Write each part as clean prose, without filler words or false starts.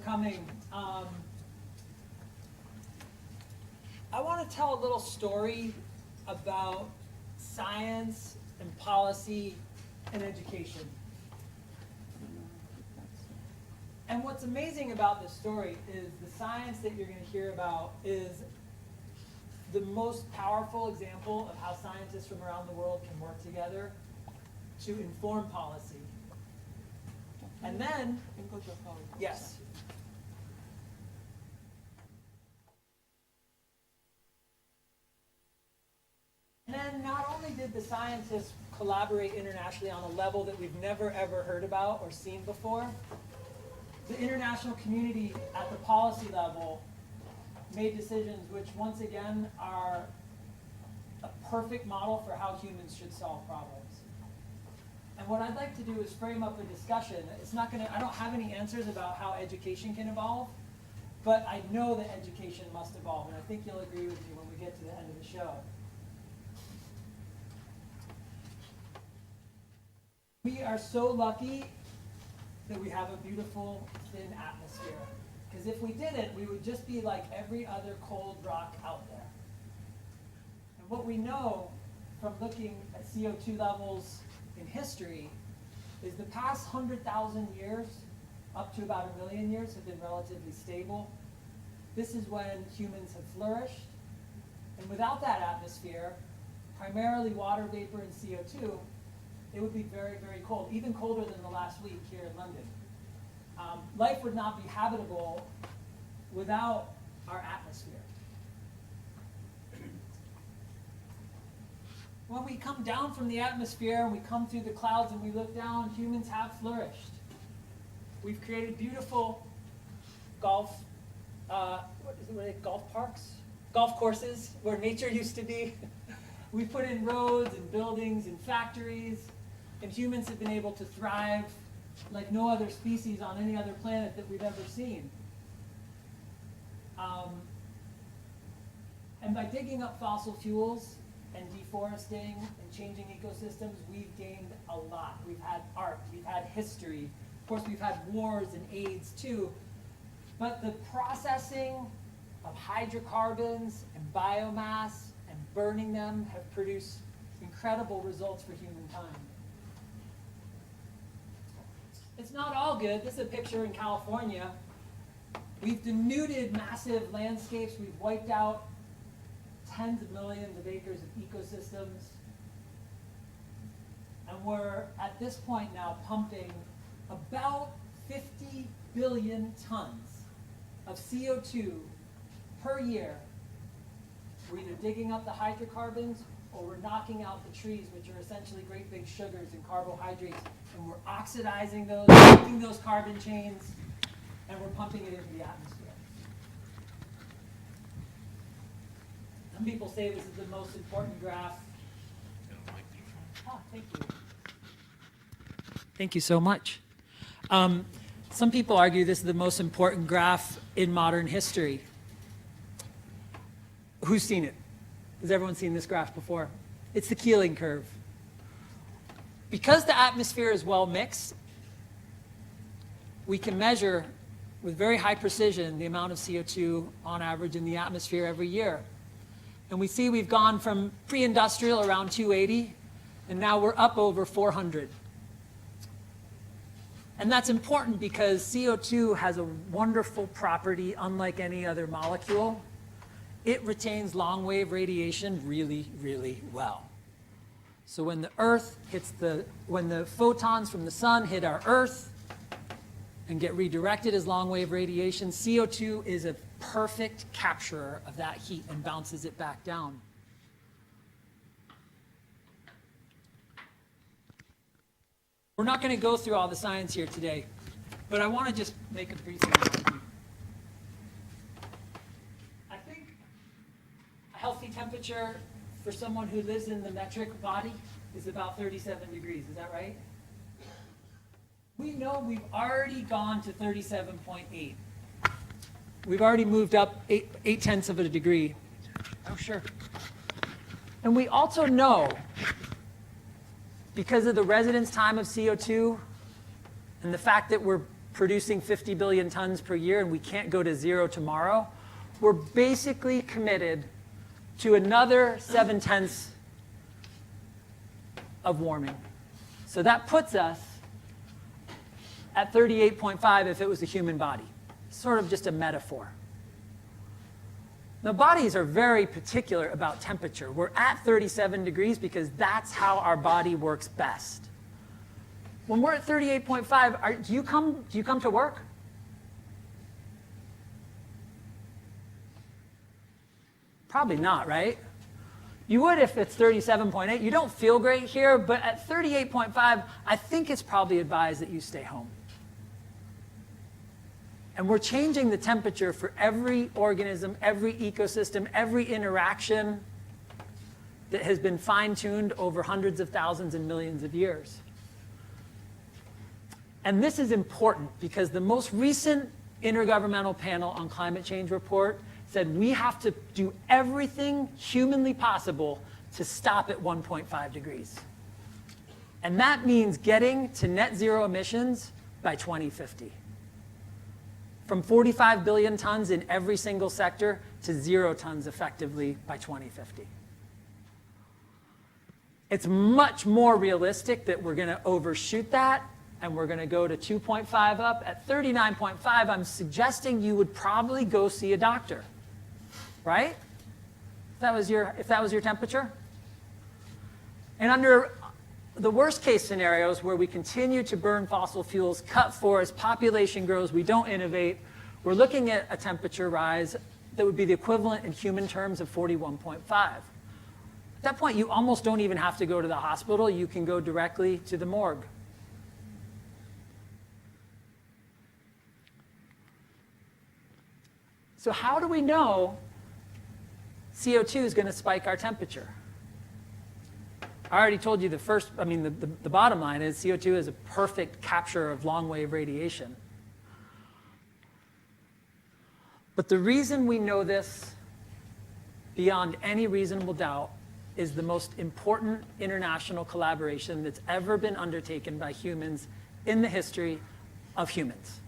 coming. I want to tell a little story about science and policy and education. And what's amazing about this story is the science that you're going to hear about is the most powerful example of how scientists from around the world can work together to inform policy. And then, yes. And then not only did the scientists collaborate internationally on a level that we've never ever heard about or seen before, the international community at the policy level made decisions which once again are a perfect model for how humans should solve problems. And what I'd like to do is frame up a discussion. It's not going to, I don't have any answers about how education can evolve, but I know that education must evolve, and I think you'll agree with me when we get to the end of the show. We are so lucky that we have a beautiful, thin atmosphere. Because if we didn't, we would just be like every other cold rock out there. And what we know from looking at CO2 levels in history is the past 100,000 years, up to about 1 million years, have been relatively stable. This is when humans have flourished. And without that atmosphere, primarily water vapor and CO2, it would be very, very cold, even colder than the last week here in London. Life would not be habitable without our atmosphere. When we come down from the atmosphere and we come through the clouds and we look down, humans have flourished. We've created beautiful golf parks? Golf courses where nature used to be. We've put in roads and buildings and factories, and humans have been able to thrive like no other species on any other planet that we've ever seen. And by digging up fossil fuels and deforesting and changing ecosystems, we've gained a lot. We've had art, we've had history. Of course, we've had wars and AIDS too. But the processing of hydrocarbons and biomass and burning them have produced incredible results for humankind. It's not all good. This is a picture in California. We've denuded massive landscapes. We've wiped out tens of millions of acres of ecosystems. And we're, at this point now, pumping about 50 billion tons of CO2 per year. We're either digging up the hydrocarbons or we're knocking out the trees, which are essentially great big sugars and carbohydrates, and we're oxidizing those, breaking those carbon chains, and we're pumping it into the atmosphere. Some people say this is the most important graph. Oh, thank you. Thank you so much. Some people argue this is the most important graph in modern history. Who's seen it? Has everyone seen this graph before? It's the Keeling curve. Because the atmosphere is well mixed, we can measure with very high precision the amount of CO2 on average in the atmosphere every year. And we see we've gone from pre-industrial around 280, and now we're up over 400. And that's important because CO2 has a wonderful property unlike any other molecule. It retains long-wave radiation really, really well. So when the Earth hits when the photons from the sun hit our Earth and get redirected as long-wave radiation, CO2 is a perfect capturer of that heat and bounces it back down. We're not going to go through all the science here today, but I want to just make a brief announcement. I think a healthy temperature for someone who lives in the metric body is about 37 degrees. Is that right? We know we've already gone to 37.8. We've already moved up 8/10 of a degree. Oh, sure. And we also know, because of the residence time of CO2 and the fact that we're producing 50 billion tons per year and we can't go to zero tomorrow, we're basically committed to another 7/10 of warming. So that puts us at 38.5 if it was a human body. Sort of just a metaphor. Now, bodies are very particular about temperature. We're at 37 degrees because that's how our body works best. When we're at 38.5, do you come to work? Probably not, right? You would if it's 37.8. You don't feel great here, but at 38.5, I think it's probably advised that you stay home. And we're changing the temperature for every organism, every ecosystem, every interaction that has been fine-tuned over hundreds of thousands and millions of years. And this is important because the most recent Intergovernmental Panel on Climate Change report said we have to do everything humanly possible to stop at 1.5 degrees. And that means getting to net zero emissions by 2050. From 45 billion tons in every single sector to 0 tons effectively by 2050. It's much more realistic that we're going to overshoot that and we're going to go to 2.5 up. At 39.5, I'm suggesting you would probably go see a doctor, right? If that was your temperature. And under the worst case scenarios where we continue to burn fossil fuels, cut forests, population grows, we don't innovate, we're looking at a temperature rise that would be the equivalent in human terms of 41.5. At that point, you almost don't even have to go to the hospital. You can go directly to the morgue. So how do we know CO2 is going to spike our temperature? I already told you the bottom line is CO2 is a perfect capture of long-wave radiation. But the reason we know this beyond any reasonable doubt is the most important international collaboration that's ever been undertaken by humans in the history of humans.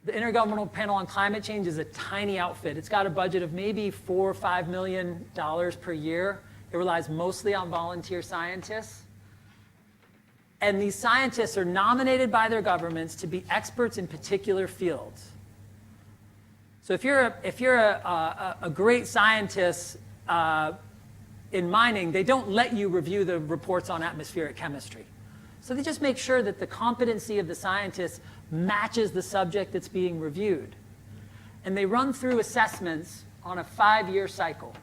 The Intergovernmental Panel on Climate Change is a tiny outfit. It's got a budget of maybe $4 or $5 million per year. It relies mostly on volunteer scientists. And these scientists are nominated by their governments to be experts in particular fields. So if you're a great scientist in mining, they don't let you review the reports on atmospheric chemistry. So they just make sure that the competency of the scientists matches the subject that's being reviewed. And they run through assessments on a 5-year cycle.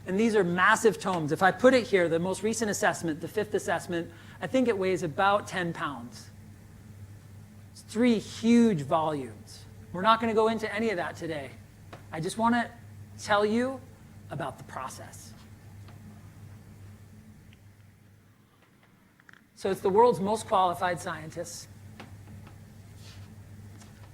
And these are massive tomes. If I put it here, the most recent assessment, the 5th assessment, I think it weighs about 10 pounds. It's 3 huge volumes. We're not going to go into any of that today. I just want to tell you about the process. So it's the world's most qualified scientists.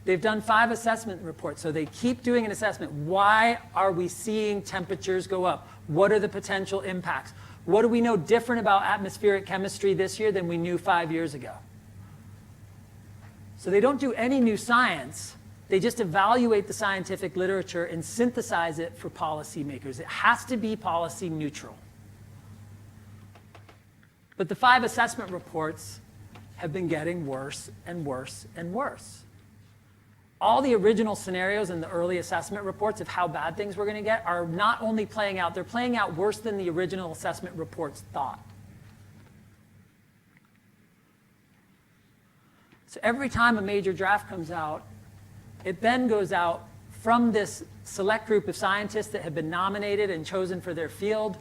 They've done 5 assessment reports, so they keep doing an assessment. Why are we seeing temperatures go up? What are the potential impacts? What do we know different about atmospheric chemistry this year than we knew 5 years ago? So they don't do any new science. They just evaluate the scientific literature and synthesize it for policymakers. It has to be policy neutral. But the 5 assessment reports have been getting worse and worse and worse. All the original scenarios in the early assessment reports of how bad things were going to get are not only playing out, they're playing out worse than the original assessment reports thought. So every time a major draft comes out, it then goes out from this select group of scientists that have been nominated and chosen for their field,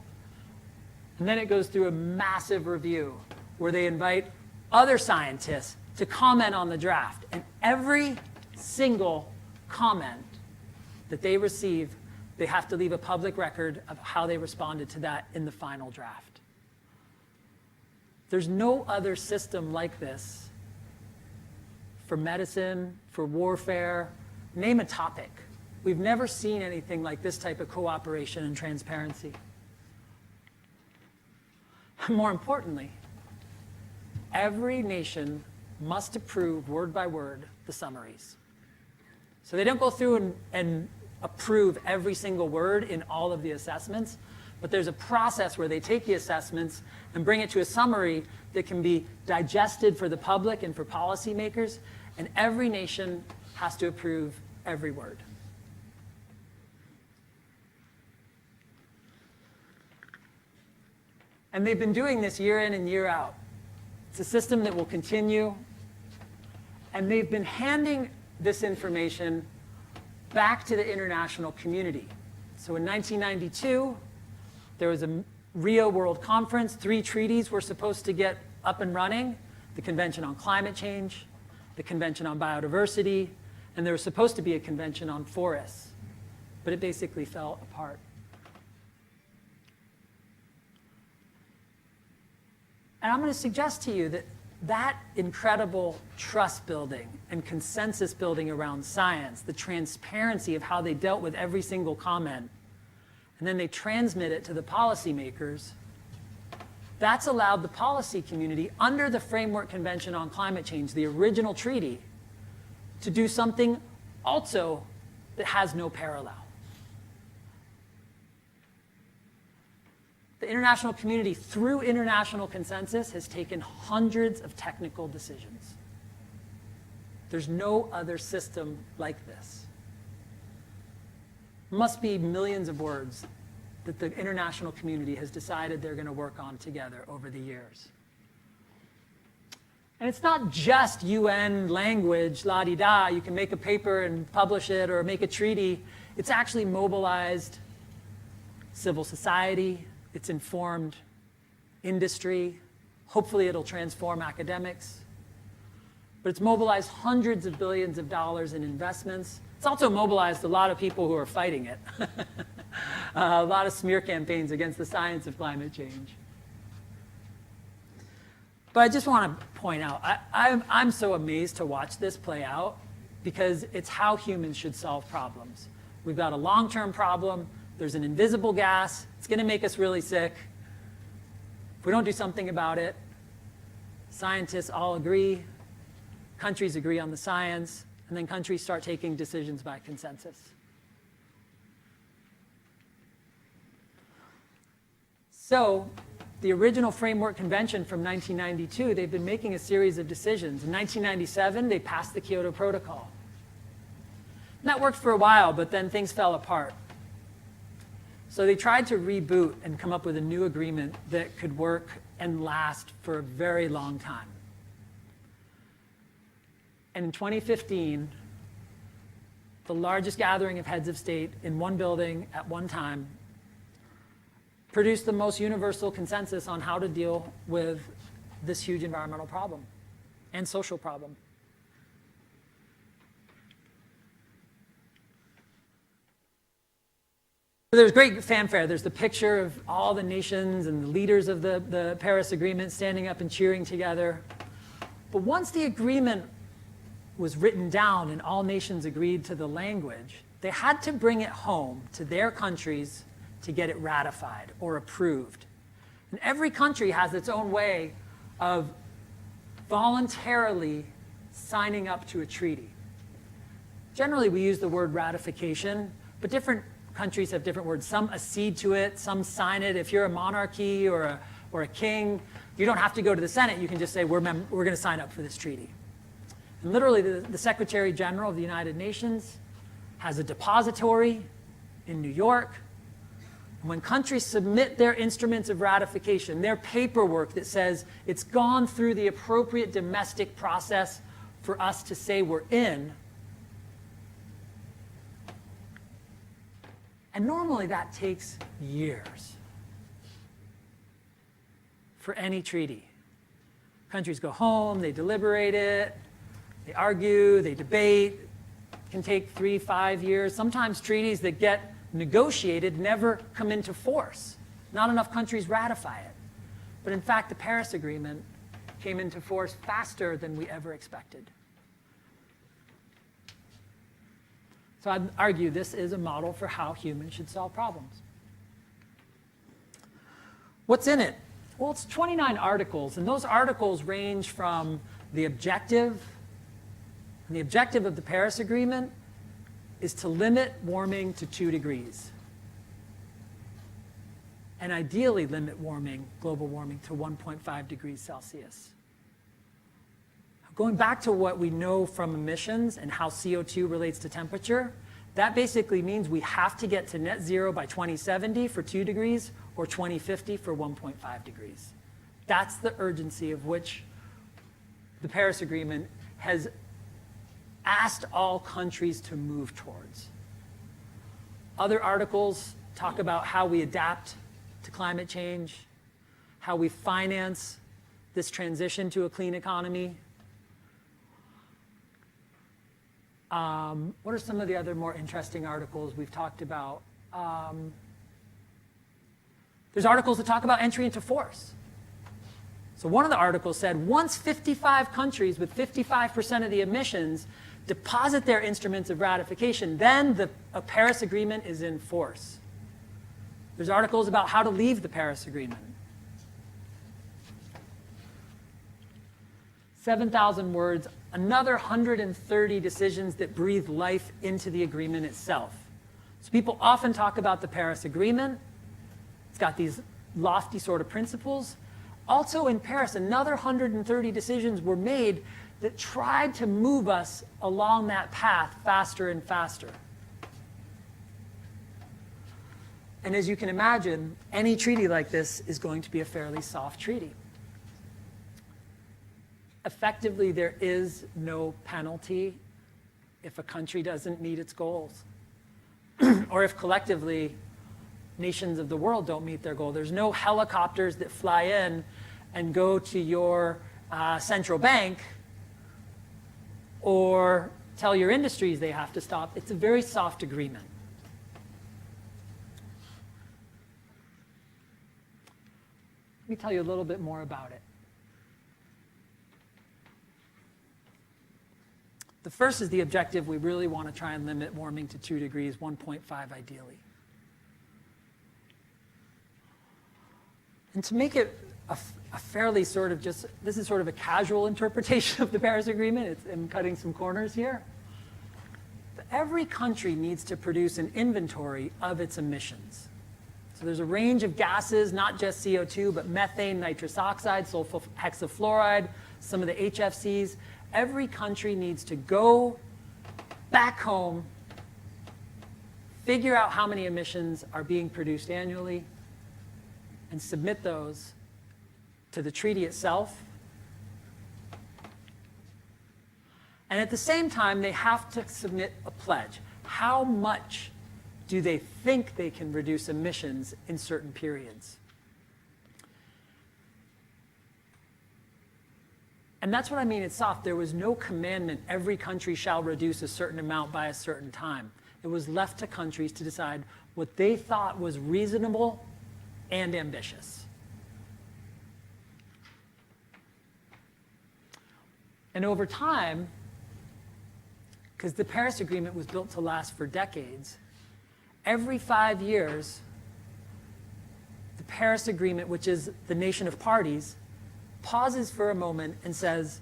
and then it goes through a massive review where they invite other scientists to comment on the draft. And every single comment that they receive, they have to leave a public record of how they responded to that in the final draft. There's no other system like this for medicine, for warfare, name a topic. We've never seen anything like this type of cooperation and transparency. More importantly, every nation must approve word by word the summaries. So they don't go through and approve every single word in all of the assessments, but there's a process where they take the assessments and bring it to a summary that can be digested for the public and for policymakers, and every nation has to approve every word. And they've been doing this year in and year out. It's a system that will continue, and they've been handing this information back to the international community. So in 1992, there was a Rio World Conference. 3 treaties were supposed to get up and running: the Convention on Climate Change, the Convention on Biodiversity, and there was supposed to be a convention on forests, but it basically fell apart. And I'm going to suggest to you that that incredible trust building and consensus building around science, the transparency of how they dealt with every single comment, and then they transmit it to the policymakers, that's allowed the policy community, under the Framework Convention on Climate Change, the original treaty, to do something also that has no parallel. The international community, through international consensus, has taken hundreds of technical decisions. There's no other system like this. Must be millions of words that the international community has decided they're going to work on together over the years. And it's not just UN language, la-di-da, you can make a paper and publish it or make a treaty. It's actually mobilized civil society, it's informed industry, hopefully it'll transform academics, but it's mobilized hundreds of billions of dollars in investments. It's also mobilized a lot of people who are fighting it. A lot of smear campaigns against the science of climate change. But I just want to point out, I'm so amazed to watch this play out because it's how humans should solve problems. We've got a long-term problem. There's an invisible gas. It's going to make us really sick. If we don't do something about it, scientists all agree, countries agree on the science, and then countries start taking decisions by consensus. So the original Framework Convention from 1992, they've been making a series of decisions. In 1997, they passed the Kyoto Protocol. And that worked for a while, but then things fell apart. So they tried to reboot and come up with a new agreement that could work and last for a very long time. And in 2015, the largest gathering of heads of state in one building at one time produced the most universal consensus on how to deal with this huge environmental problem and social problem. There's great fanfare. There's the picture of all the nations and the leaders of the Paris Agreement standing up and cheering together. But once the agreement was written down and all nations agreed to the language, they had to bring it home to their countries to get it ratified or approved. And every country has its own way of voluntarily signing up to a treaty. Generally, we use the word ratification, but different countries have different words. Some accede to it, some sign it. If you're a monarchy or a king, you don't have to go to the Senate. You can just say, we're going to sign up for this treaty. And literally, the Secretary General of the United Nations has a depository in New York. And when countries submit their instruments of ratification, their paperwork that says it's gone through the appropriate domestic process for us to say we're in, and normally that takes years for any treaty. Countries go home, they deliberate it, they argue, they debate. It can take 3-5 years. Sometimes treaties that get negotiated never come into force. Not enough countries ratify it. But in fact, the Paris Agreement came into force faster than we ever expected. So I'd argue this is a model for how humans should solve problems. What's in it? Well, it's 29 articles, and those articles range from the objective. And the objective of the Paris Agreement is to limit warming to 2 degrees. And ideally limit global warming to 1.5 degrees Celsius. Going back to what we know from emissions and how CO2 relates to temperature, that basically means we have to get to net zero by 2070 for 2 degrees or 2050 for 1.5 degrees. That's the urgency of which the Paris Agreement has asked all countries to move towards. Other articles talk about how we adapt to climate change, how we finance this transition to a clean economy. What are some of the other more interesting articles we've talked about? There's articles that talk about entry into force. So one of the articles said, once 55 countries with 55% of the emissions deposit their instruments of ratification, then a Paris Agreement is in force. There's articles about how to leave the Paris Agreement. 7,000 words, another 130 decisions that breathe life into the agreement itself. So people often talk about the Paris Agreement. It's got these lofty sort of principles. Also in Paris, another 130 decisions were made that tried to move us along that path faster and faster. And as you can imagine, any treaty like this is going to be a fairly soft treaty. Effectively, there is no penalty if a country doesn't meet its goals, or if collectively nations of the world don't meet their goal. There's no helicopters that fly in and go to your central bank or tell your industries they have to stop. It's a very soft agreement. Let me tell you a little bit more about it. The first is the objective. We really want to try and limit warming to 2 degrees, 1.5 ideally. And to make it a fairly sort of just, this is sort of a casual interpretation of the Paris Agreement. I'm cutting some corners here. But every country needs to produce an inventory of its emissions. So there's a range of gases, not just CO2, but methane, nitrous oxide, sulfur hexafluoride, some of the HFCs. Every country needs to go back home, figure out how many emissions are being produced annually, and submit those to the treaty itself. And at the same time, they have to submit a pledge. How much do they think they can reduce emissions in certain periods? And that's what I mean, it's soft. There was no commandment, every country shall reduce a certain amount by a certain time. It was left to countries to decide what they thought was reasonable and ambitious. And over time, because the Paris Agreement was built to last for decades, every 5 years, the Paris Agreement, which is the nation of parties, pauses for a moment and says,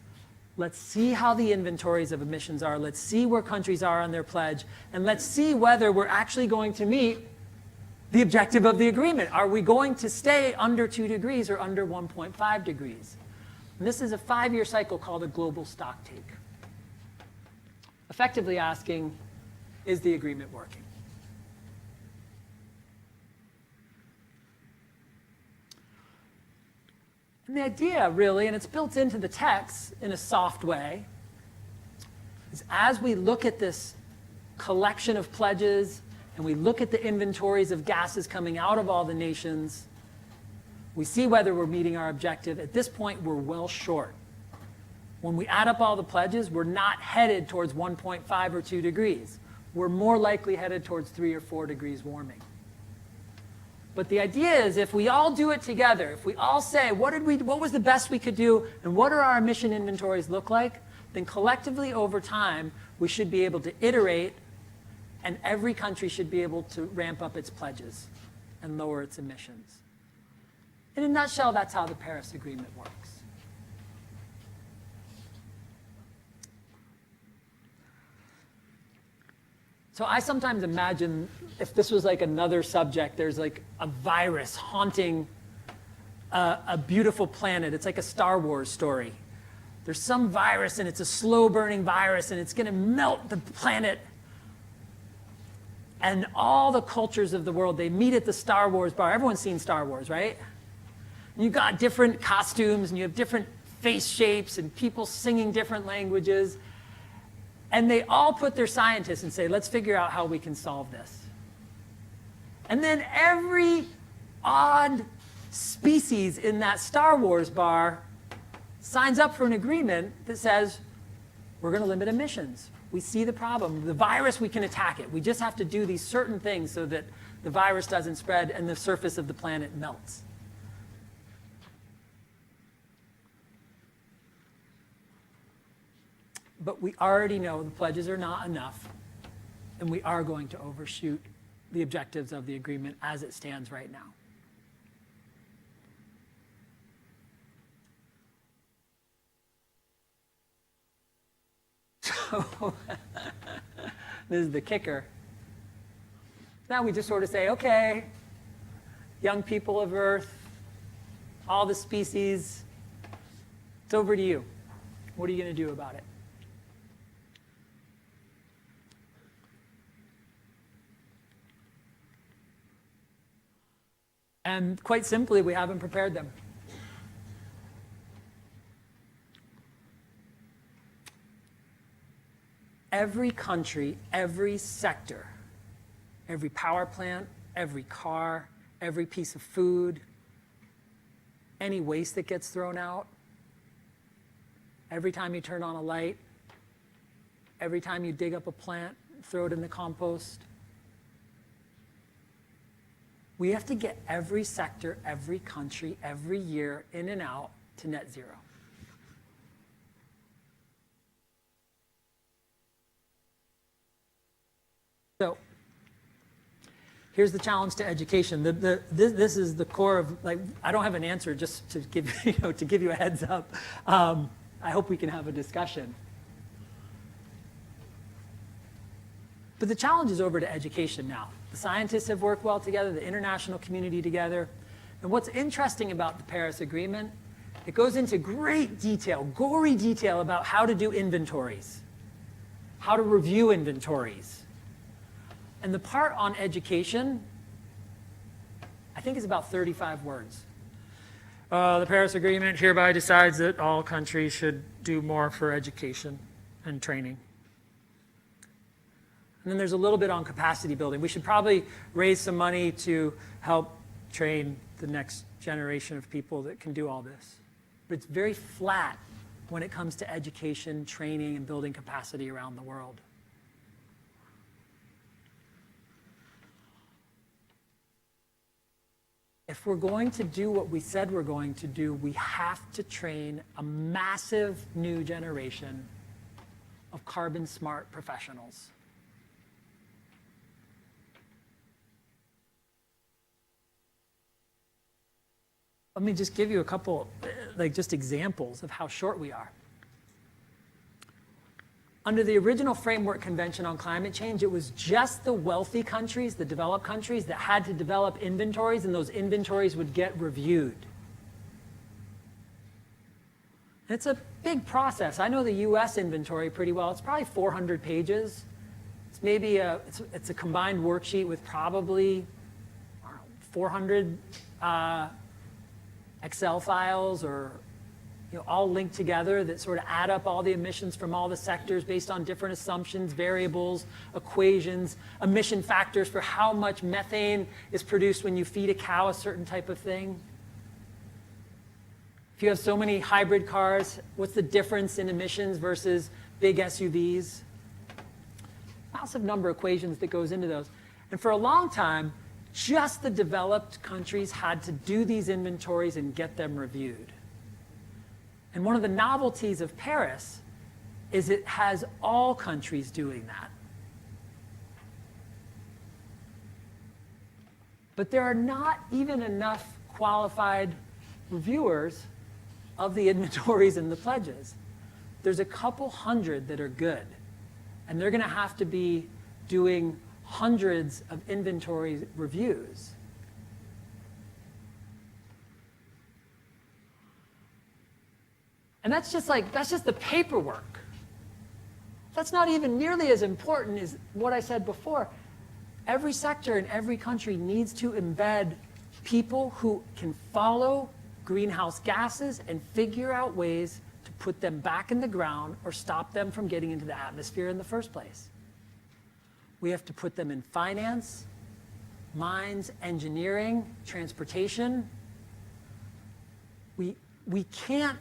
let's see how the inventories of emissions are, let's see where countries are on their pledge, and let's see whether we're actually going to meet the objective of the agreement. Are we going to stay under 2 degrees or under 1.5 degrees? And this is a 5-year cycle called a global stocktake. Effectively asking, is the agreement working? And the idea, really, and it's built into the text in a soft way, is as we look at this collection of pledges and we look at the inventories of gases coming out of all the nations, we see whether we're meeting our objective. At this point, we're well short. When we add up all the pledges, we're not headed towards 1.5 or 2 degrees. We're more likely headed towards 3 or 4 degrees warming. But the idea is if we all do it together, if we all say, what was the best we could do, and what do our emission inventories look like, then collectively over time, we should be able to iterate, and every country should be able to ramp up its pledges and lower its emissions. In a nutshell, that's how the Paris Agreement works. So I sometimes imagine if this was like another subject, there's like a virus haunting a beautiful planet. It's like a Star Wars story. There's some virus and it's a slow burning virus and it's going to melt the planet. And all the cultures of the world, they meet at the Star Wars bar. Everyone's seen Star Wars, right? And you've got different costumes and you have different face shapes and people singing different languages. And they all put their scientists and say, let's figure out how we can solve this. And then every odd species in that Star Wars bar signs up for an agreement that says, we're going to limit emissions. We see the problem. The virus, we can attack it. We just have to do these certain things so that the virus doesn't spread and the surface of the planet melts. But we already know the pledges are not enough, and we are going to overshoot the objectives of the agreement as it stands right now. So this is the kicker. Now we just sort of say, okay, young people of Earth, all the species, it's over to you. What are you going to do about it? And quite simply, we haven't prepared them. Every country, every sector, every power plant, every car, every piece of food, any waste that gets thrown out, every time you turn on a light, every time you dig up a plant, throw it in the compost. We have to get every sector, every country, every year, in and out to net zero. So here's the challenge to education. This is the core of, like, I don't have an answer, just to give, to give you a heads up. I hope we can have a discussion. But the challenge is over to education now. The scientists have worked well together, the international community together. And what's interesting about the Paris Agreement, it goes into great detail, gory detail about how to do inventories, how to review inventories. And the part on education, I think is about 35 words. The Paris Agreement hereby decides that all countries should do more for education and training. And then there's a little bit on capacity building. We should probably raise some money to help train the next generation of people that can do all this. But it's very flat when it comes to education, training, and building capacity around the world. If we're going to do what we said we're going to do, we have to train a massive new generation of carbon-smart professionals. Let me just give you a couple, just examples of how short we are. Under the original Framework Convention on Climate Change, it was just the wealthy countries, the developed countries, that had to develop inventories, and those inventories would get reviewed. It's a big process. I know the US inventory pretty well. It's probably 400 pages. It's maybe it's a combined worksheet with probably 400 Excel files, or all linked together, that sort of add up all the emissions from all the sectors based on different assumptions, variables, equations, emission factors for how much methane is produced when you feed a cow a certain type of thing. If you have so many hybrid cars, what's the difference in emissions versus big SUVs? Massive number of equations that goes into those. And for a long time, just the developed countries had to do these inventories and get them reviewed. And one of the novelties of Paris is it has all countries doing that. But there are not even enough qualified reviewers of the inventories and the pledges. There's a couple hundred that are good, and they're going to have to be doing hundreds of inventory reviews. And that's just the paperwork. That's not even nearly as important as what I said before. Every sector in every country needs to embed people who can follow greenhouse gases and figure out ways to put them back in the ground or stop them from getting into the atmosphere in the first place. We have to put them in finance, mines, engineering, transportation. We can't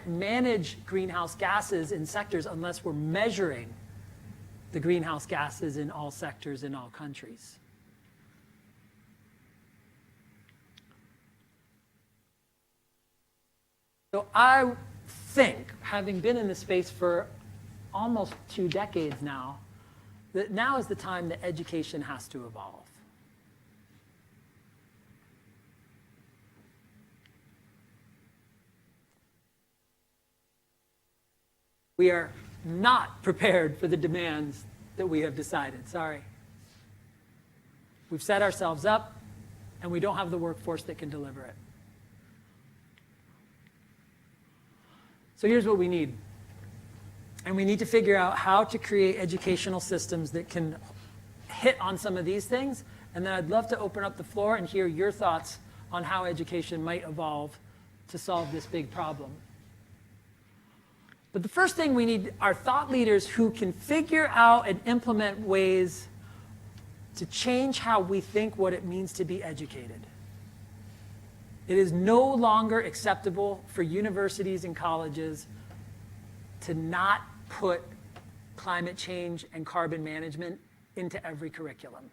manage greenhouse gases in sectors unless we're measuring the greenhouse gases in all sectors in all countries. So I think, having been in the space for almost 2 decades now, that now is the time that education has to evolve. We are not prepared for the demands that we have decided. Sorry. We've set ourselves up, and we don't have the workforce that can deliver it. So here's what we need. And we need to figure out how to create educational systems that can hit on some of these things. And then I'd love to open up the floor and hear your thoughts on how education might evolve to solve this big problem. But the first thing we need are thought leaders who can figure out and implement ways to change how we think what it means to be educated. It is no longer acceptable for universities and colleges to not put climate change and carbon management into every curriculum.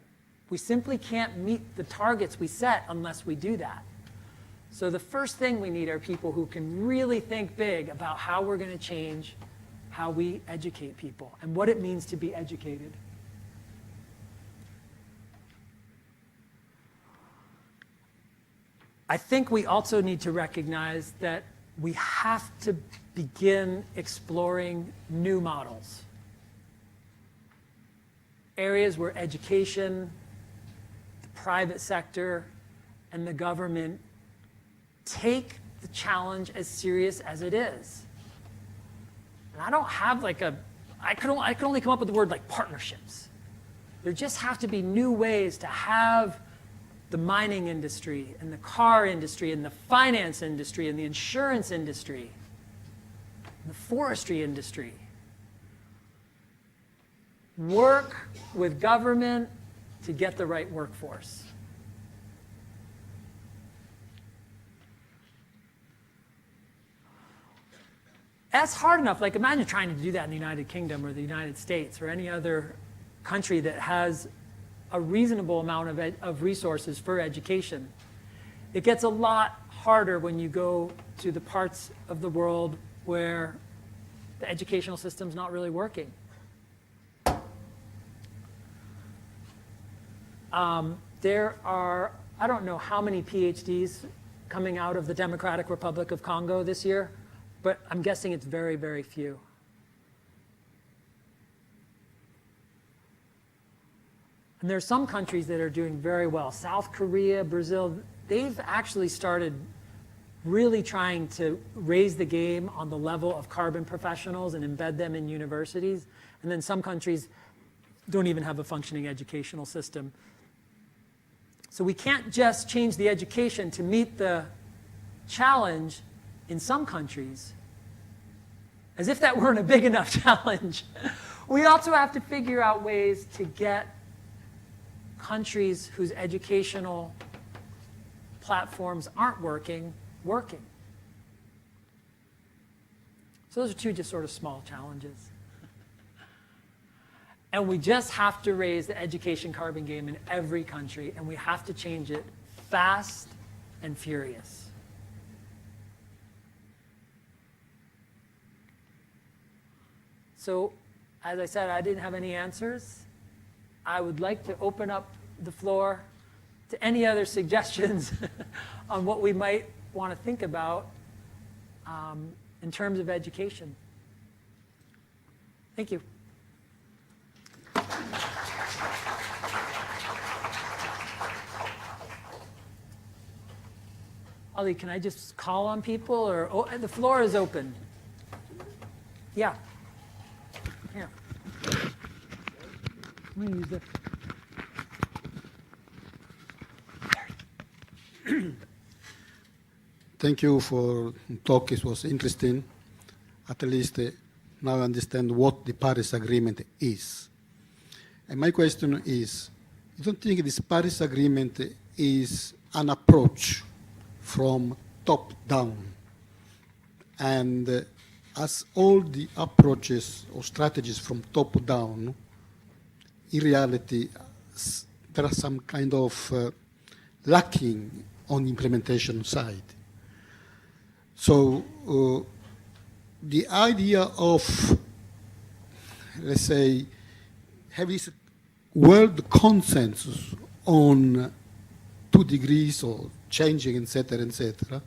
We simply can't meet the targets we set unless we do that. So the first thing we need are people who can really think big about how we're going to change how we educate people and what it means to be educated. I think we also need to recognize that we have to begin exploring new models. Areas where education, the private sector, and the government take the challenge as serious as it is. And I don't have I can only come up with the word like partnerships. There just have to be new ways to have the mining industry and the car industry and the finance industry and the insurance industry and the forestry industry work with government to get the right workforce. That's hard enough. Like, imagine trying to do that in the United Kingdom or the United States or any other country that has a reasonable amount of resources for education. It gets a lot harder when you go to the parts of the world where the educational system's not really working. There are, I don't know how many PhDs coming out of the Democratic Republic of Congo this year, but I'm guessing it's very, very few. And there are some countries that are doing very well. South Korea, Brazil, they've actually started really trying to raise the game on the level of carbon professionals and embed them in universities. And then some countries don't even have a functioning educational system. So we can't just change the education to meet the challenge in some countries, as if that weren't a big enough challenge. We also have to figure out ways to get countries whose educational platforms aren't working. So those are two just sort of small challenges. And we just have to raise the education carbon game in every country, and we have to change it fast and furious. So, as I said, I didn't have any answers. I would like to open up the floor to any other suggestions on what we might want to think about in terms of education. Thank you. Ali, can I just call on people, or the floor is open? Yeah. Here. I'm going to use this. Thank you for the talk. It was interesting. At least now I understand what the Paris Agreement is. And my question is, you don't think this Paris Agreement is an approach from top down? And as all the approaches or strategies from top down, in reality, there are some kind of lacking on the implementation side. So the idea of, let's say, having this world consensus on 2 degrees or changing, etc.,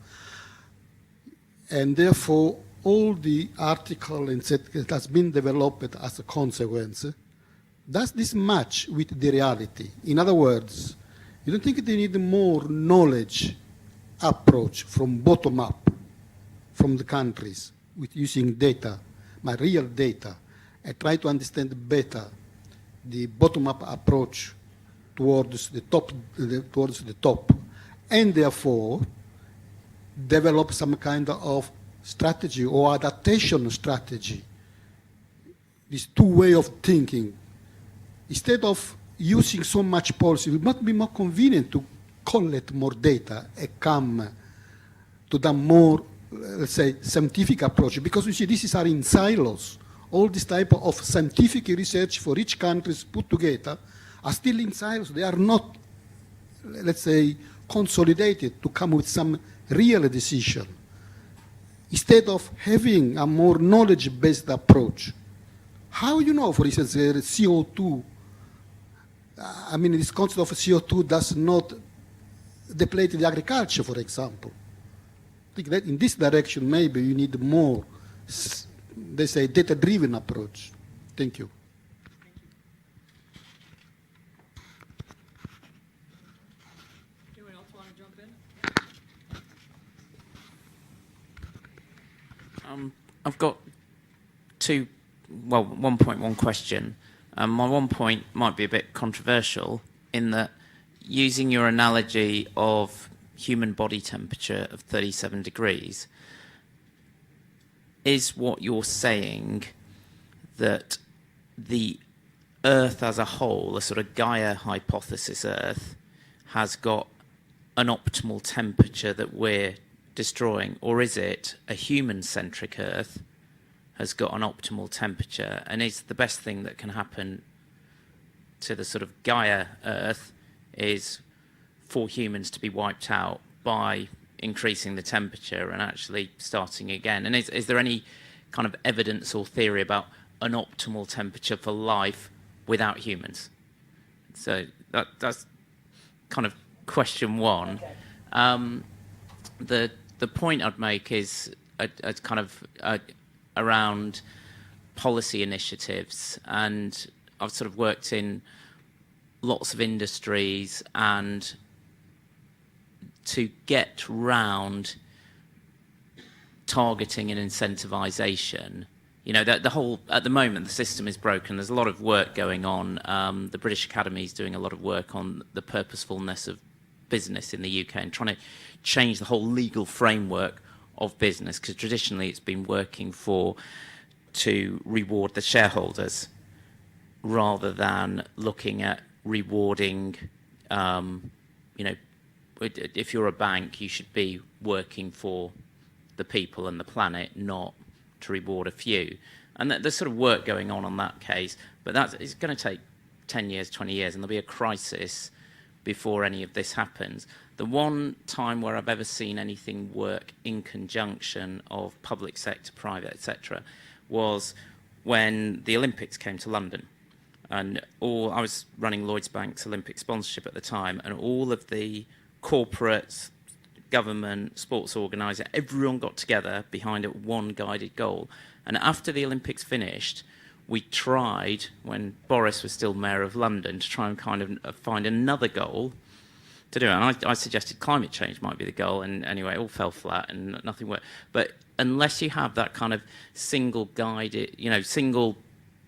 and therefore all the article that has been developed as a consequence, does this match with the reality? In other words, you don't think they need more knowledge approach from bottom up, from the countries, with using data, my real data, and try to understand better the bottom-up approach towards the top, and therefore develop some kind of strategy or adaptation strategy. This 2 way of thinking. Instead of using so much policy, it might be more convenient to collect more data and come to the more, let's say, scientific approach. Because you see, these are in silos. All this type of scientific research for each country put together are still in silos. They are not, let's say, consolidated to come with some real decision. Instead of having a more knowledge-based approach, how you know, for instance, CO2, I mean, this concept of CO2 does not deplete the agriculture, for example. I think that in this direction, maybe you need more, they say, data-driven approach. Thank you. Anyone else want to jump in? I've got one point, one question. My 1 point might be a bit controversial in that using your analogy of human body temperature of 37 degrees, is what you're saying that the Earth as a whole, a sort of Gaia hypothesis Earth, has got an optimal temperature that we're destroying? Or is it a human-centric Earth has got an optimal temperature, and is the best thing that can happen to the sort of Gaia Earth is for humans to be wiped out by increasing the temperature and actually starting again? And is there any kind of evidence or theory about an optimal temperature for life without humans? So that's kind of question one. Okay. The point I'd make is a kind of around policy initiatives, and I've sort of worked in lots of industries, and to get round targeting and incentivization, you know, the whole, at the moment, the system is broken. There's a lot of work going on. The British Academy is doing a lot of work on the purposefulness of business in the UK and trying to change the whole legal framework of business, because traditionally it's been working to reward the shareholders rather than looking at rewarding, you know, if you're a bank, you should be working for the people and the planet, not to reward a few. And there's sort of work going on that case, but it's going to take 10 years, 20 years, and there'll be a crisis before any of this happens. The one time where I've ever seen anything work in conjunction of public sector, private, etc., was when the Olympics came to London. and I was running Lloyds Bank's Olympic sponsorship at the time, and all of the corporates, government, sports organiser, everyone got together behind one guided goal. And after the Olympics finished, we tried, when Boris was still Mayor of London, to try and kind of find another goal to do it. And I suggested climate change might be the goal, and anyway, it all fell flat and nothing worked. But unless you have that kind of single guided, single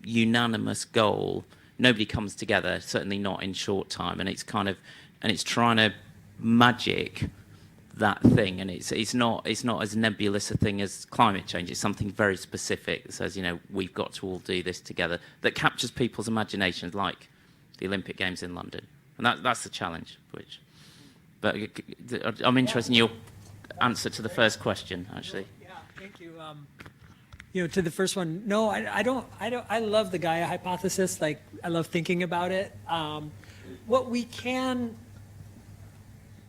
unanimous goal, nobody comes together, certainly not in short time. And it's trying to magic that thing, and it's not as nebulous a thing as climate change. It's something very specific that says, we've got to all do this together, that captures people's imaginations, like the Olympic Games in London. And that's the challenge. But I'm interested in your answer to the first question, actually. Yeah, thank you. To the first one, no, I don't. I love the Gaia hypothesis. Like, I love thinking about it. What we can,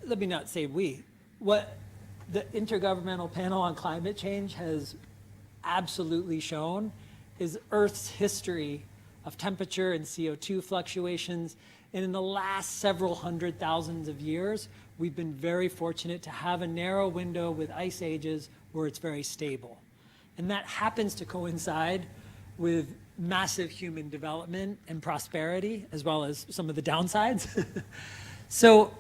let me not say we, what the Intergovernmental Panel on Climate Change has absolutely shown is Earth's history of temperature and CO2 fluctuations. And in the last several hundred thousands of years, we've been very fortunate to have a narrow window with ice ages where it's very stable. And that happens to coincide with massive human development and prosperity, as well as some of the downsides. So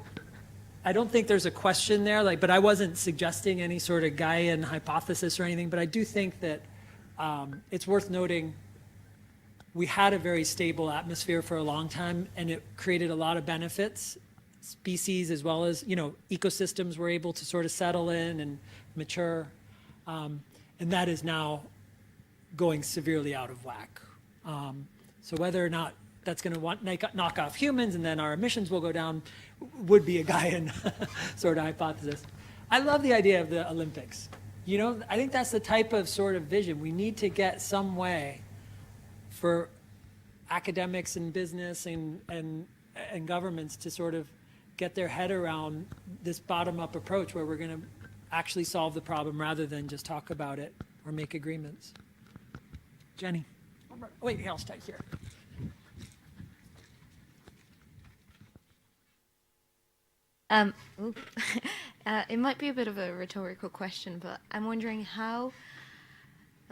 I don't think there's a question there, but I wasn't suggesting any sort of Gaian hypothesis or anything, but I do think that it's worth noting we had a very stable atmosphere for a long time, and it created a lot of benefits. Species, as well as, ecosystems were able to sort of settle in and mature. And that is now going severely out of whack. So whether or not that's going to knock off humans and then our emissions will go down would be a Gaian sort of hypothesis. I love the idea of the Olympics. I think that's the type of sort of vision. We need to get some way for academics and business and governments to sort of get their head around this bottom-up approach where we're going to actually solve the problem rather than just talk about it or make agreements. Jenny. Wait, here, I'll start here. It might be a bit of a rhetorical question, but I'm wondering how,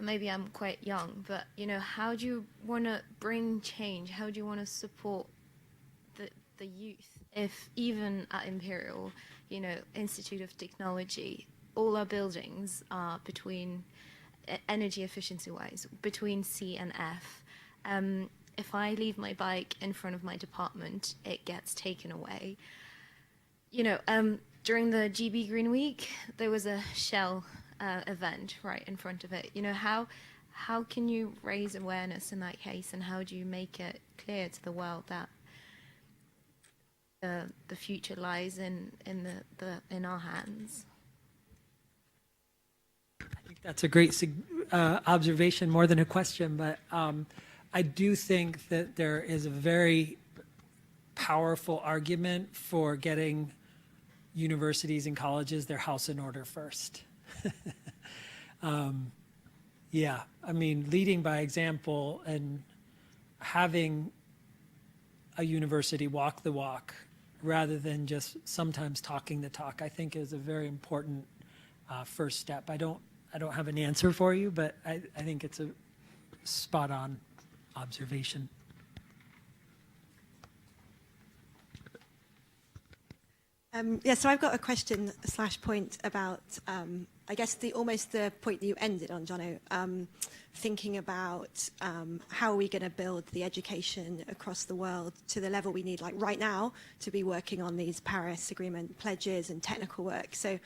maybe I'm quite young, but how do you want to bring change? How do you want to support the youth? If even at Imperial, Institute of Technology, all our buildings are between, energy efficiency-wise, between C and F. If I leave my bike in front of my department, it gets taken away. During the GB Green Week, there was a Shell event right in front of it. How can you raise awareness in that case, and how do you make it clear to the world that the future lies in our hands? I think that's a great observation, more than a question, but I do think that there is a very powerful argument for getting universities and colleges their house in order first. Leading by example and having a university walk the walk rather than just sometimes talking the talk, I think is a very important first step. I don't have an answer for you, but I think it's a spot on observation. So I've got a question / point about, I guess, almost the point that you ended on, Jono, thinking about how are we going to build the education across the world to the level we need, like right now, to be working on these Paris Agreement pledges and technical work. So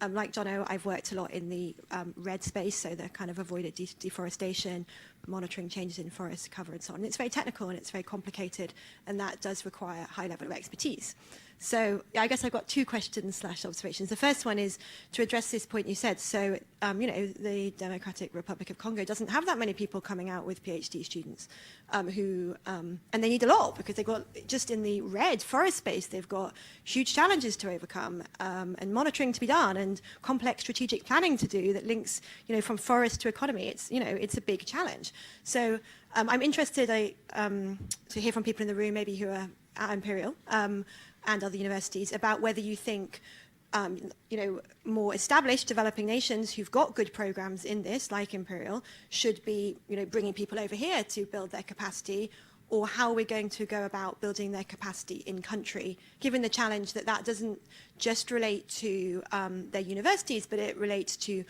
like Jono, I've worked a lot in the RED space, so the kind of avoided deforestation, monitoring changes in forest cover and so on. And it's very technical and it's very complicated, and that does require a high level of expertise. So I guess I've got two questions / observations. The first one is to address this point you said. So, the Democratic Republic of Congo doesn't have have that many people coming out with PhD students and they need a lot because they've got, just in the red forest space, they've got huge challenges to overcome and monitoring to be done and complex strategic planning to do that links, from forest to economy. It's a big challenge. So I'm interested to hear from people in the room, maybe who are at Imperial and other universities, about whether you think more established developing nations who've got good programs in this, like Imperial, should be, bringing people over here to build their capacity, or how we're going to go about building their capacity in country, given the challenge that doesn't just relate to their universities, but it relates to,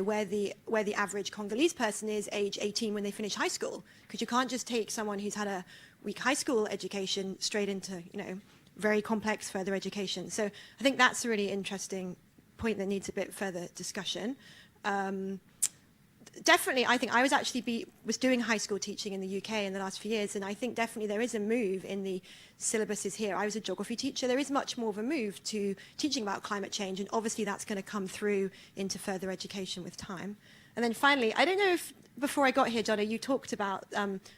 where the average Congolese person is age 18 when they finish high school, because you can't just take someone who's had a weak high school education straight into, very complex further education. So I think that's a really interesting point that needs a bit further discussion. Definitely, I think I was doing high school teaching in the UK in the last few years, and I think definitely there is a move in the syllabuses here. I was a geography teacher. There is much more of a move to teaching about climate change, and obviously that's going to come through into further education with time. And then finally, I don't know if before I got here, Johnny, you talked about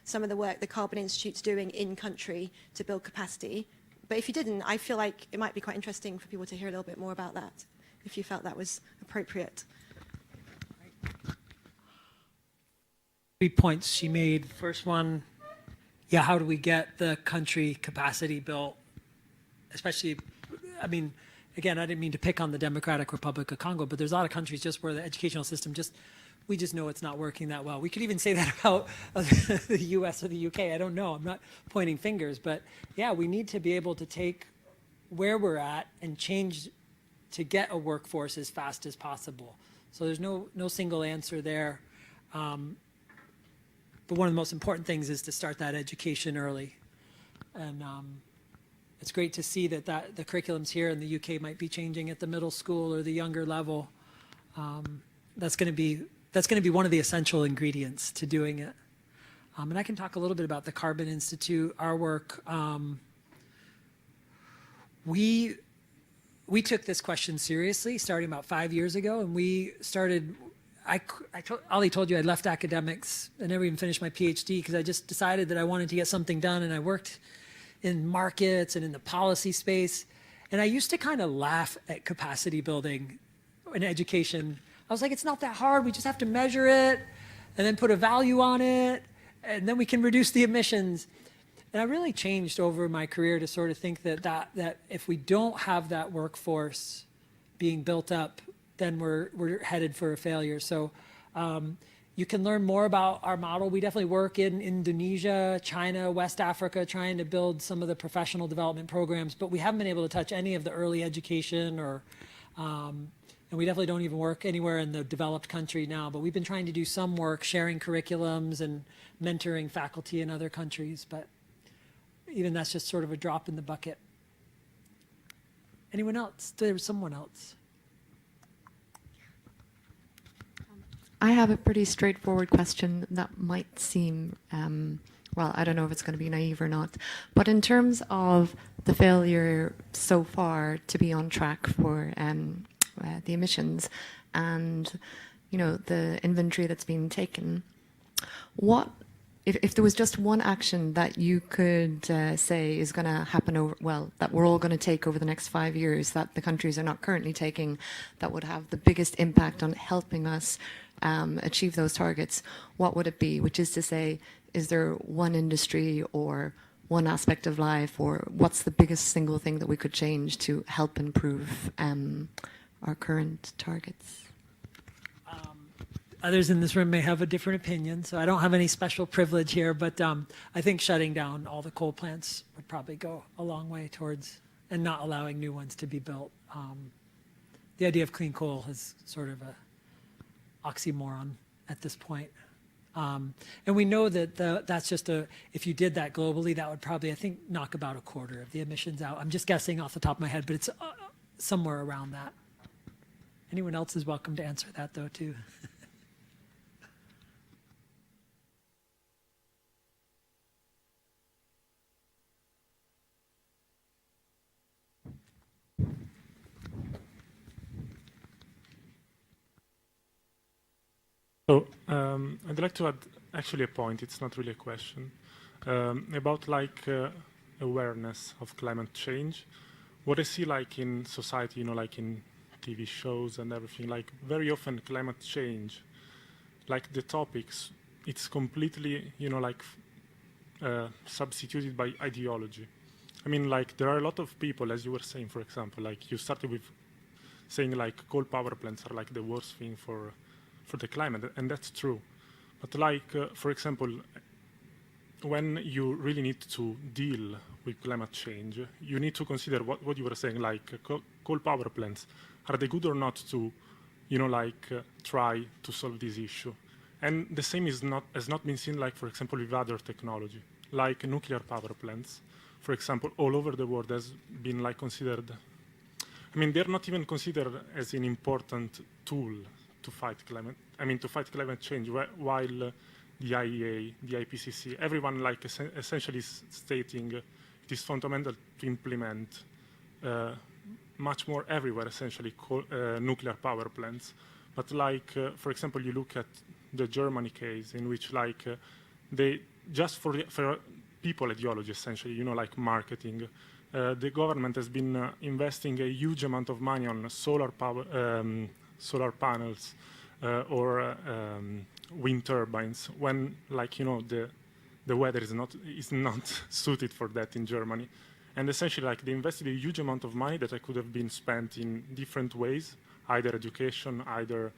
some of the work the Carbon Institute's doing in country to build capacity. But if you didn't, I feel like it might be quite interesting for people to hear a little bit more about that, if you felt that was appropriate. 3 points she made. First one, how do we get the country capacity built? Especially, again, I didn't mean to pick on the Democratic Republic of Congo, but there's a lot of countries just where the educational system we just know it's not working that well. We could even say that about the US or the UK. I don't know. I'm not pointing fingers, but we need to be able to take where we're at and change to get a workforce as fast as possible. So there's no single answer there. But one of the most important things is to start that education early. And it's great to see that the curriculums here in the UK might be changing at the middle school or the younger level. That's going to be one of the essential ingredients to doing it. And I can talk a little bit about the Carbon Institute, our work. We took this question seriously starting about 5 years ago, and we started, Ali told you I left academics. I never even finished my PhD because I just decided that I wanted to get something done, and I worked in markets and in the policy space. And I used to kind of laugh at capacity building in education. I was like, it's not that hard. We just have to measure it and then put a value on it, and then we can reduce the emissions. And I really changed over my career to sort of think that if we don't have that workforce being built up, then we're headed for a failure. So you can learn more about our model. We definitely work in Indonesia, China, West Africa, trying to build some of the professional development programs, but we haven't been able to touch any of the early education and we definitely don't even work anywhere in the developed country now, but we've been trying to do some work sharing curriculums and mentoring faculty in other countries, but even that's just sort of a drop in the bucket. Anyone else? There was someone else. I have a pretty straightforward question that might seem, well, I don't know if it's going to be naive or not, but in terms of the failure so far to be on track for the emissions and, the inventory that's been taken, what, if there was just one action that you could say is going to happen that we're all going to take over the next 5 years that the countries are not currently taking, that would have the biggest impact on helping us achieve those targets, what would it be? Which is to say, is there one industry or one aspect of life, or what's the biggest single thing that we could change to help improve our current targets? Others in this room may have a different opinion, so I don't have any special privilege here, but I think shutting down all the coal plants would probably go a long way towards, and not allowing new ones to be built. The idea of clean coal is sort of a oxymoron at this point. And we know that that's just if you did that globally, that would probably, I think, knock about a quarter of the emissions out. I'm just guessing off the top of my head, but it's somewhere around that. Anyone else is welcome to answer that, though, too. So I'd like to add actually a point. It's not really a question about like awareness of climate change. What I see like in society, you know, like in TV shows and everything, like very often climate change, like the topics, it's completely, you know, like substituted by ideology. I mean, like there are a lot of people, as you were saying, for example, like you started with saying like coal power plants are like the worst thing for the climate, and that's true. But like, for example, when you really need to deal with climate change, you need to consider what you were saying, like coal power plants, are they good or not to, you know, like try to solve this issue? And the same has not been seen, like, for example, with other technology, like nuclear power plants, for example, all over the world has been like considered, I mean, they're not even considered as an important tool to fight climate change, while the IEA, the IPCC, everyone like essentially stating it is fundamental to implement much more everywhere, essentially, nuclear power plants. But like, for example, you look at the Germany case in which like they, just for people ideology, essentially, you know, like marketing, the government has been investing a huge amount of money on solar power, solar panels or wind turbines, when, like, you know, the weather is not suited for that in Germany. And essentially, like, they invested a huge amount of money that could have been spent in different ways, either education, either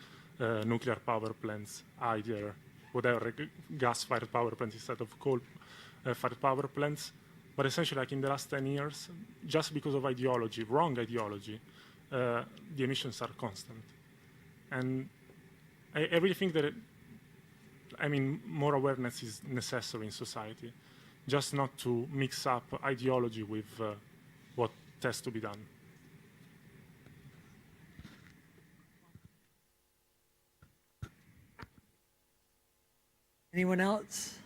nuclear power plants, either whatever, gas-fired power plants instead of coal-fired power plants. But essentially, like in the last 10 years, just because of ideology, wrong ideology, the emissions are constant. And I really think that, I mean, more awareness is necessary in society, just not to mix up ideology with what has to be done. Anyone else?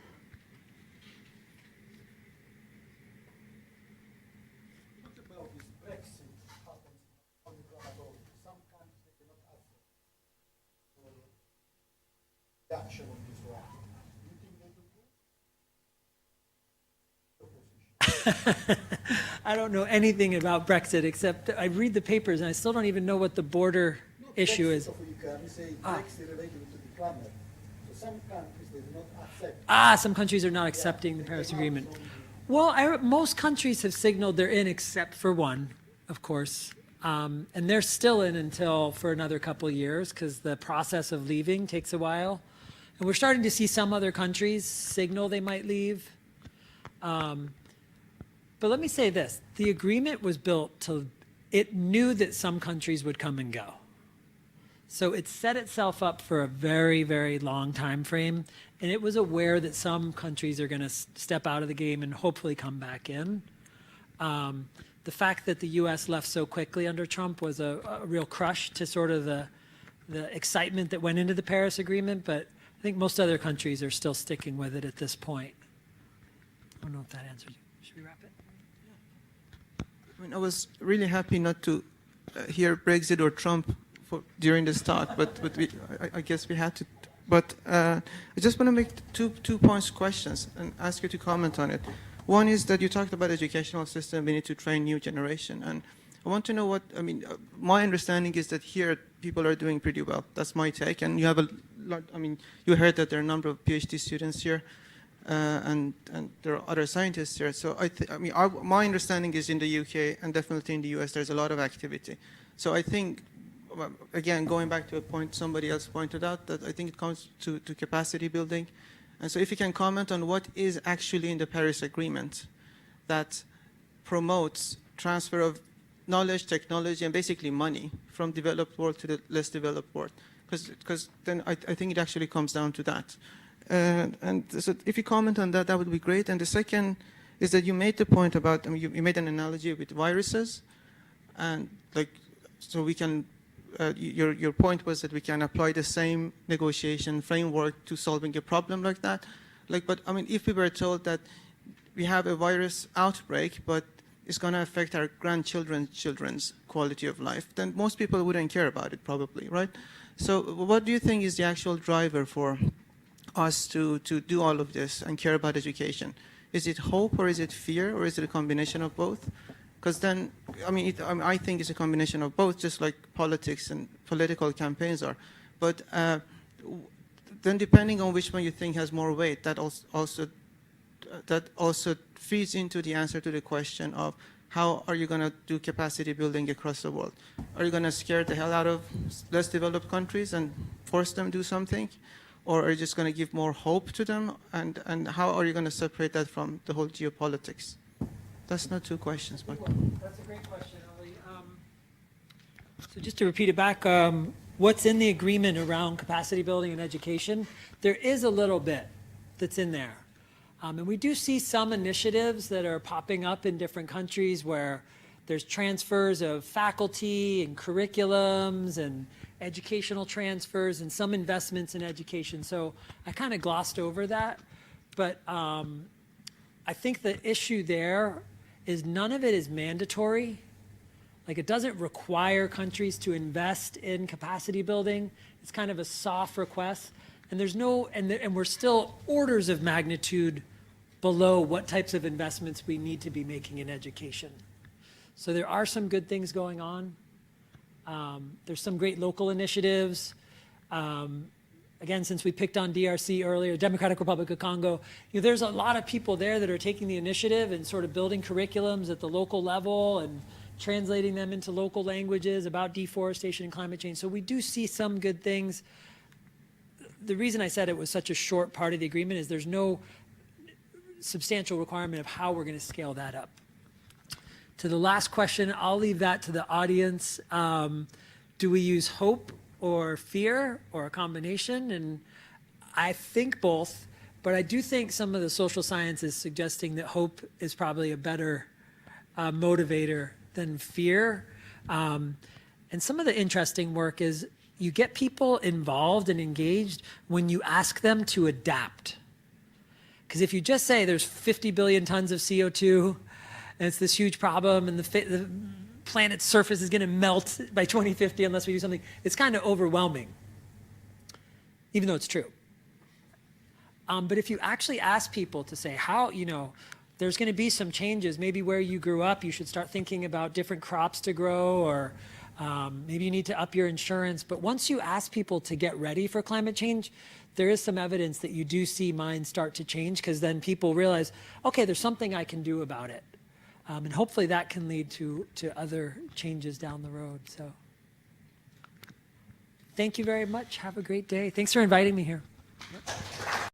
What about this Brexit happens on the global? Some countries they cannot afford the action of this war. Do you think they do? I don't know anything about Brexit except I read the papers and I still don't even know what the border issue is. You can say Brexit related to the climate. So some countries they do not accept. Some countries are not accepting the Paris Agreement. Well, most countries have signaled they're in except for one, of course. And they're still in until for another couple of years because the process of leaving takes a while. And we're starting to see some other countries signal they might leave. But let me say this, the agreement was built to, it knew that some countries would come and go. So it set itself up for a very, very long time frame, and it was aware that some countries are going to step out of the game and hopefully come back in. The fact that the US left so quickly under Trump was a real crush to sort of the excitement that went into the Paris Agreement, but I think most other countries are still sticking with it at this point. I don't know if that answers you. Should we wrap it? I mean, I was really happy not to hear Brexit or Trump during this talk, but I guess we had to. But I just want to make two points questions and ask you to comment on it. One is that you talked about educational system, we need to train new generation. And I want to know what, I mean, my understanding is that here people are doing pretty well. That's my take. And you have a lot, I mean, you heard that there are a number of PhD students here. And there are other scientists here. So I mean, my understanding is in the UK and definitely in the US, there's a lot of activity. So I think, again, going back to a point somebody else pointed out, that I think it comes to capacity building. And so if you can comment on what is actually in the Paris Agreement that promotes transfer of knowledge, technology, and basically money from developed world to the less developed world. Because then I think it actually comes down to that. And so if you comment on that, that would be great. And the second is that you made the point about, I mean, you made an analogy with viruses. And like, so we can, your point was that we can apply the same negotiation framework to solving a problem like that. Like, but I mean, if we were told that we have a virus outbreak, but it's going to affect our children's quality of life, then most people wouldn't care about it probably, right? So what do you think is the actual driver for us to do all of this and care about education? Is it hope, or is it fear, or is it a combination of both? Because then, I think it's a combination of both, just like politics and political campaigns are. But then depending on which one you think has more weight, that also feeds into the answer to the question of how are you going to do capacity building across the world? Are you going to scare the hell out of less developed countries and force them to do something? Or are you just going to give more hope to them? And how are you going to separate that from the whole geopolitics? That's not two questions, but... That's a great question, Ali. So just to repeat it back, what's in the agreement around capacity building and education? There is a little bit that's in there. And we do see some initiatives that are popping up in different countries where there's transfers of faculty and curriculums and educational transfers and some investments in education. So I kind of glossed over that. But I think the issue there is none of it is mandatory. Like, it doesn't require countries to invest in capacity building. It's kind of a soft request. And there's no, and we're still orders of magnitude below what types of investments we need to be making in education. So there are some good things going on. There's some great local initiatives. Again, since we picked on DRC earlier, Democratic Republic of Congo, there's a lot of people there that are taking the initiative and sort of building curriculums at the local level and translating them into local languages about deforestation and climate change. So we do see some good things. The reason I said it was such a short part of the agreement is there's no substantial requirement of how we're going to scale that up. To the last question, I'll leave that to the audience. Do we use hope or fear or a combination? And I think both, but I do think some of the social science is suggesting that hope is probably a better motivator than fear. And some of the interesting work is you get people involved and engaged when you ask them to adapt. Because if you just say there's 50 billion tons of CO2 and it's this huge problem and the planet's surface is going to melt by 2050 unless we do something, it's kind of overwhelming, even though it's true. But if you actually ask people to say how, there's going to be some changes, maybe where you grew up, you should start thinking about different crops to grow, or maybe you need to up your insurance. But once you ask people to get ready for climate change, there is some evidence that you do see minds start to change, because then people realize, okay, there's something I can do about it. And hopefully that can lead to other changes down the road. So thank you very much. Have a great day. Thanks for inviting me here.